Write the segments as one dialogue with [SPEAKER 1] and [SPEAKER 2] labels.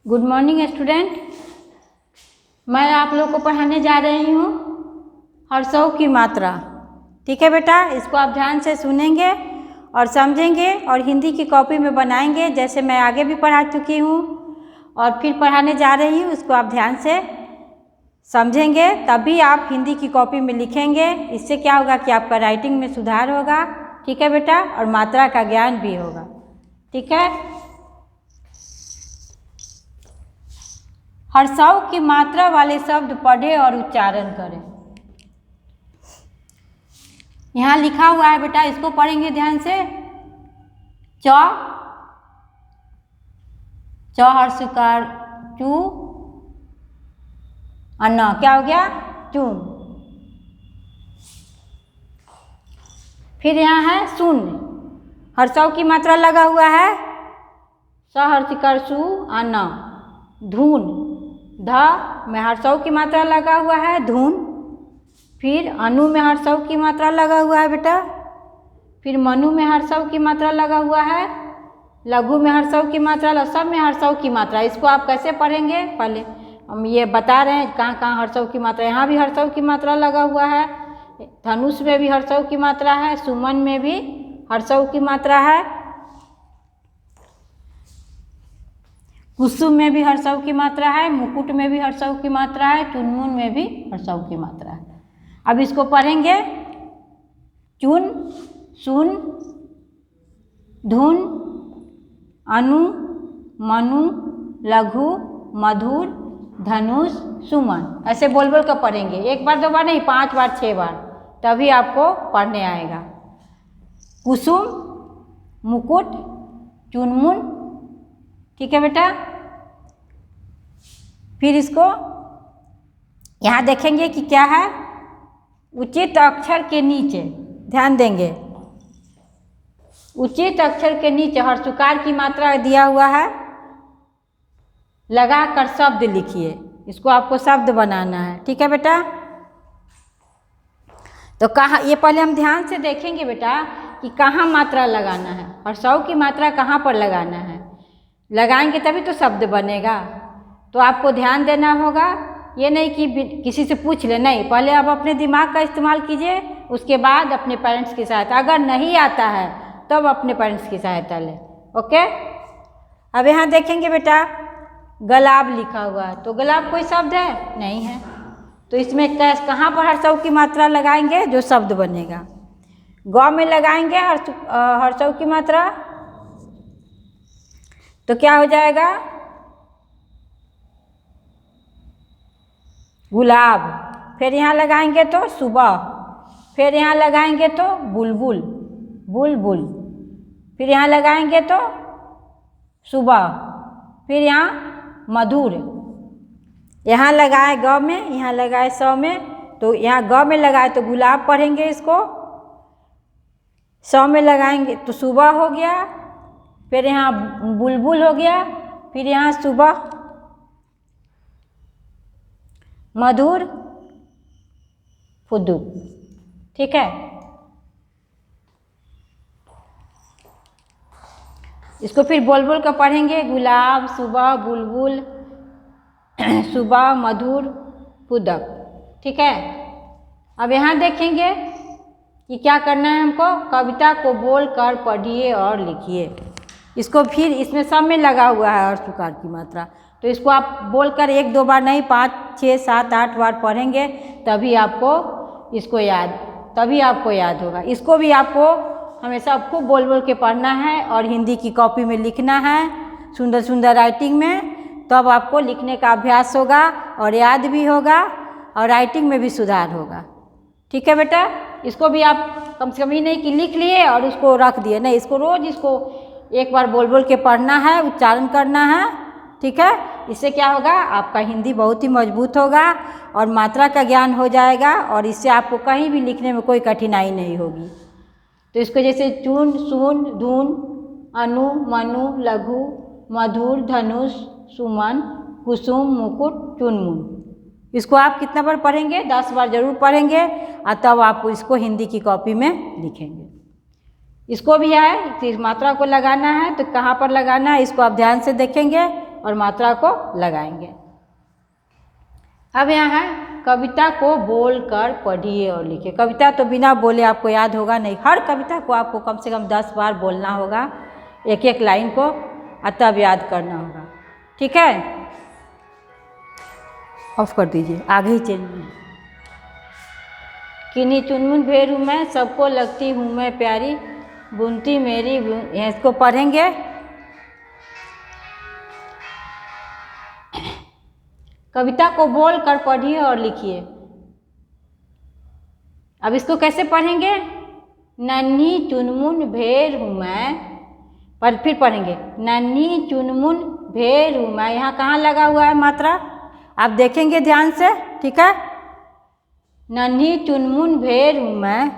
[SPEAKER 1] Good morning student. मैं आप लोग को पढ़ाने जा रही हूँ हर्षों की मात्रा। ठीक है बेटा, इसको आप ध्यान से सुनेंगे और समझेंगे और हिंदी की कॉपी में बनाएंगे, जैसे मैं आगे भी पढ़ा चुकी हूँ और फिर पढ़ाने जा रही हूँ। इसको आप ध्यान से समझेंगे तभी आप हिंदी की कॉपी में लिखेंगे। इससे क्या होगा कि आपका राइटिंग में सुधार होगा। ठीक है बेटा, और मात्रा का ज्ञान भी होगा। ठीक है, हर्षों की मात्रा वाले शब्द पढ़ें और उच्चारण करें। यहाँ लिखा हुआ है बेटा, इसको पढ़ेंगे ध्यान से। च हर्षकार चू, अन्ना क्या हो गया? चून। फिर यहाँ है शून्य, हर्षों की मात्रा लगा हुआ है। स हर्षकार सु, अन्ना। धून, ध में हर्षों की मात्रा लगा हुआ है, धून। फिर अनु में हर्षों की मात्रा लगा हुआ है बेटा। फिर मनु में हर्षों की मात्रा लगा हुआ है। लघु में हर्षों की मात्रा, सब में हर्षों की मात्रा। इसको आप कैसे पढ़ेंगे, पहले हम ये बता रहे हैं कहाँ कहाँ हर्षों की मात्रा। यहाँ भी हर्षों की मात्रा लगा हुआ है, धनुष में भी हर्षों की मात्रा है, सुमन में भी हर्षों की मात्रा है, कुसुम में भी हर्षों की मात्रा है, मुकुट में भी हर्षों की मात्रा है, चुनमुन में भी हर्षों की मात्रा है। अब इसको पढ़ेंगे। चुन, सुन, धुन, अनु, मनु, लघु, मधुर, धनुष, सुमन। ऐसे बोल बोल कर पढ़ेंगे, एक बार दो बार नहीं, 5 बार 6 बार, तभी आपको पढ़ने आएगा। कुसुम, मुकुट, चुनमुन। ठीक है बेटा, फिर इसको यहाँ देखेंगे कि क्या है। उचित अक्षर के नीचे ध्यान देंगे, उचित अक्षर के नीचे हर्षुकार की मात्रा दिया हुआ है, लगाकर शब्द लिखिए। इसको आपको शब्द बनाना है। ठीक है बेटा, तो कहाँ, ये पहले हम ध्यान से देखेंगे बेटा कि कहाँ मात्रा लगाना है, हर्षों की मात्रा कहाँ पर लगाना है। लगाएंगे तभी तो शब्द बनेगा। तो आपको ध्यान देना होगा, ये नहीं कि किसी से पूछ ले, नहीं, पहले आप अपने दिमाग का इस्तेमाल कीजिए, उसके बाद अपने पेरेंट्स की सहायता। अगर नहीं आता है तब अपने पेरेंट्स की सहायता लें। ओके, अब यहाँ देखेंगे बेटा, गुलाब लिखा हुआ है, तो गुलाब कोई शब्द है? नहीं है। तो इसमें कहाँ पर हर्षों की मात्रा लगाएंगे, जो शब्द बनेगा। गौ में लगाएंगे हर्षों की मात्रा, तो क्या हो जाएगा? गुलाब। फिर यहाँ लगाएंगे तो सुबह, फिर यहाँ लगाएंगे तो बुलबुल, बुलबुल। फिर यहाँ लगाएंगे तो सुबह, फिर यहाँ मधुर। यहाँ लगाए गौ में, यहाँ लगाए सौ में, तो यहाँ गौ में लगाए तो गुलाब पढ़ेंगे इसको। सौ में लगाएंगे तो सुबह हो गया, फिर यहाँ बुलबुल हो गया, फिर यहाँ सुबह मधुर, फुद्दू। ठीक है, इसको फिर बोल बोल कर पढ़ेंगे। गुलाब, सुबह, बुलबुल, सुबह, मधुर, फुदक। ठीक है, अब यहाँ देखेंगे कि क्या करना है हमको। कविता को बोल कर पढ़िए और लिखिए। इसको फिर इसमें सब में लगा हुआ है हर्षुकार की मात्रा, तो इसको आप बोलकर 1-2 बार नहीं, 5, 6, 7, 8 बार पढ़ेंगे, तभी आपको याद होगा। इसको भी आपको हमेशा खूब बोल बोल के पढ़ना है और हिंदी की कॉपी में लिखना है, सुंदर सुंदर राइटिंग में। तब आपको लिखने का अभ्यास होगा और याद भी होगा और राइटिंग में भी सुधार होगा। ठीक है बेटा, इसको भी आप कम से कम ही नहीं कि लिख लिए और उसको रख दिए, नहीं, इसको रोज इसको एक बार बोल बोल के पढ़ना है, उच्चारण करना है। ठीक है, इससे क्या होगा, आपका हिंदी बहुत ही मजबूत होगा और मात्रा का ज्ञान हो जाएगा और इससे आपको कहीं भी लिखने में कोई कठिनाई नहीं होगी। तो इसको जैसे चून, सून, धून, अनु, मनु, लघु, मधुर, धनुष, सुमन, कुसुम, मुकुट, चुनमुन। इसको आप कितना बार पढ़ेंगे? 10 बार जरूर पढ़ेंगे और तब आप इसको हिंदी की कॉपी में लिखेंगे। इसको भी है, इस मात्रा को लगाना है तो कहाँ पर लगाना है, इसको आप ध्यान से देखेंगे और मात्रा को लगाएंगे। अब यहाँ है कविता को बोलकर पढ़िए और लिखिए। कविता तो बिना बोले आपको याद होगा नहीं, हर कविता को आपको कम से कम 10 बार बोलना होगा, एक एक लाइन को, और तब याद करना होगा। ठीक है, ऑफ कर दीजिए, आगे ही चलिए। किन्हीं चुनमुन भेड़ हूँ मैं, सबको लगती हूँ मैं प्यारी, बुनती मेरी इसको पढ़ेंगे। कविता को बोल कर पढ़िए और लिखिए। अब इसको कैसे पढ़ेंगे? नन्ही चुनमुन भेड़ हूँ मैं, पर फिर पढ़ेंगे नन्ही चुनमुन भेड़ हूँ मैं। यहाँ कहाँ लगा हुआ है मात्रा, आप देखेंगे ध्यान से। ठीक है, नन्ही चुनमुन भेड़ हूँ मैं,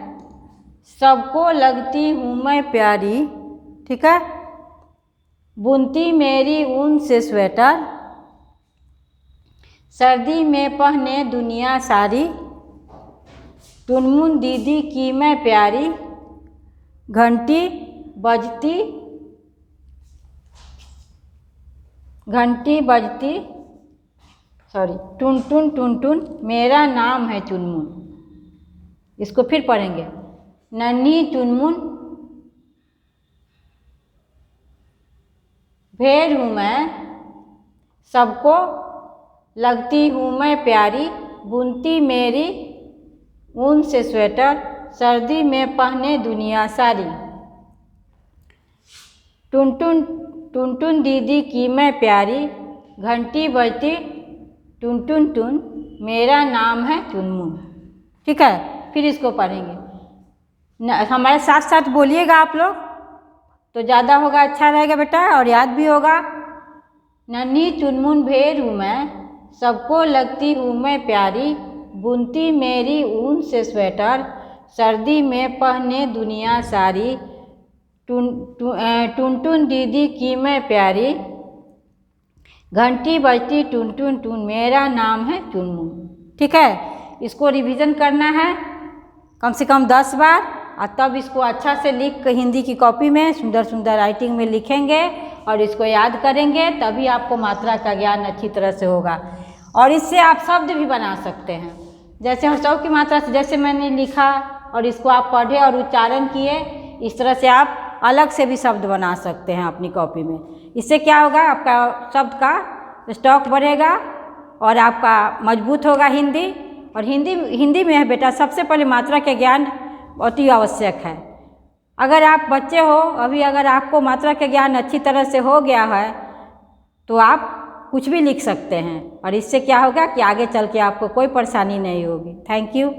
[SPEAKER 1] सबको लगती हूँ मैं प्यारी। ठीक है, बुनती मेरी ऊन से स्वेटर, सर्दी में पहने दुनिया सारी, चुनमुन दीदी की मैं प्यारी, घंटी बजती टुन टुन टुन टुन मेरा नाम है चुनमुन। इसको फिर पढ़ेंगे नन्ही चुनमुन भेड़ हूँ मैं, सबको लगती हूँ मैं प्यारी, बुनती मेरी ऊन से स्वेटर, सर्दी में पहने दुनिया सारी, टुन टुन दीदी की मैं प्यारी, घंटी बजती टुन टुन टुन मेरा नाम है चुनमुन। ठीक है, फिर इसको पढ़ेंगे। हमारे साथ साथ बोलिएगा आप लोग, तो ज़्यादा होगा, अच्छा रहेगा बेटा, और याद भी होगा। नन्ही चुनमुन भेड़ हूँ मैं, सबको लगती हूँ मैं प्यारी, बुनती मेरी ऊन से स्वेटर, सर्दी में पहने दुनिया सारी, टुन टुन दीदी की मैं प्यारी, घंटी बजती टुन टुन टुन मेरा नाम है चुनमुन। ठीक है, इसको रिवीजन करना है कम से कम 10 बार, और तब इसको अच्छा से लिख कर हिंदी की कॉपी में सुंदर सुंदर राइटिंग में लिखेंगे और इसको याद करेंगे, तभी आपको मात्रा का ज्ञान अच्छी तरह से होगा। और इससे आप शब्द भी बना सकते हैं, जैसे हर्षों की मात्रा से जैसे मैंने लिखा और इसको आप पढ़े और उच्चारण किए, इस तरह से आप अलग से भी शब्द बना सकते हैं अपनी कॉपी में। इससे क्या होगा, आपका शब्द का स्टॉक बढ़ेगा और आपका मजबूत होगा हिंदी। और हिंदी में है बेटा, सबसे पहले मात्रा के ज्ञान बहुत ही आवश्यक है। अगर आप बच्चे हो अभी, अगर आपको मात्रा के ज्ञान अच्छी तरह से हो गया है तो आप कुछ भी लिख सकते हैं, और इससे क्या होगा कि आगे चल के आपको कोई परेशानी नहीं होगी। Thank you.